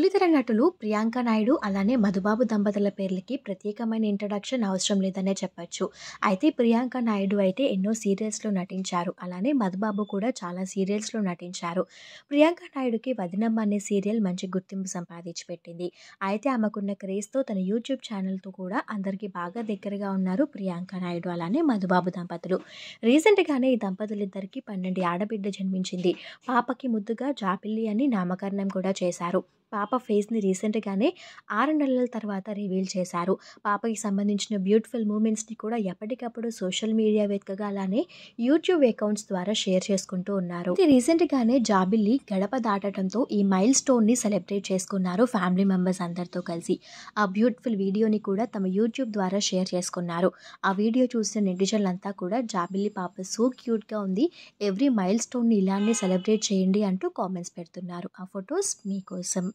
బుల్లితెర నటులు ప్రియాంక నాయుడు అలానే మధుబాబు దంపతుల పేర్లకి ప్రత్యేకమైన ఇంట్రడక్షన్ అవసరం లేదనే చెప్పొచ్చు. అయితే ప్రియాంక నాయుడు అయితే ఎన్నో సీరియల్స్‌లో నటించారు. అలానే మధుబాబు కూడా చాలా సీరియల్స్‌లో నటించారు. ప్రియాంక నాయుడుకి 'వదినమ్మ' అనే సీరియల్ మంచి గుర్తింపు సంపాదించి పెట్టింది. అయితే ఆమెకున్న క్రేజ్‌తో తన యూట్యూబ్ ఛానెల్‌తో కూడా అందరికీ బాగా దగ్గరగా ఉన్నారు ప్రియాంక నాయుడు అలానే మధుబాబు దంపతులు. రీసెంట్‌గానే ఈ దంపతులిద్దరికీ 12 ఆడబిడ్డ జన్మించింది. పాపకి ముద్దుగా జాబిల్లి అని నామకరణం కూడా చేశారు. పాప ఫేస్‌ని రీసెంట్‌గానే 6 నెలల తర్వాత రివీల్ చేశారు. పాపకి సంబంధించిన బ్యూటిఫుల్ మూమెంట్స్‌ని కూడా ఎప్పటికప్పుడు సోషల్ మీడియా వేదికగా అలానే యూట్యూబ్ అకౌంట్స్ ద్వారా షేర్ చేసుకుంటూ ఉన్నారు. అయితే రీసెంట్‌గానే జాబిల్లి గడప దాటడంతో ఈ మైల్ స్టోన్‌ని సెలబ్రేట్ చేసుకున్నారు ఫ్యామిలీ మెంబర్స్ అందరితో కలిసి. ఆ బ్యూటిఫుల్ వీడియోని కూడా తమ యూట్యూబ్ ద్వారా షేర్ చేసుకున్నారు. ఆ వీడియో చూసిన నెటిజన్లంతా కూడా జాబిల్లి పాప సో క్యూట్‌గా ఉంది. ఎవ్రీ మైల్ స్టోన్‌ని ఇలానే సెలబ్రేట్ చేయండి అంటూ కామెంట్స్ పెడుతున్నారు. ఆ ఫొటోస్ మీకోసం.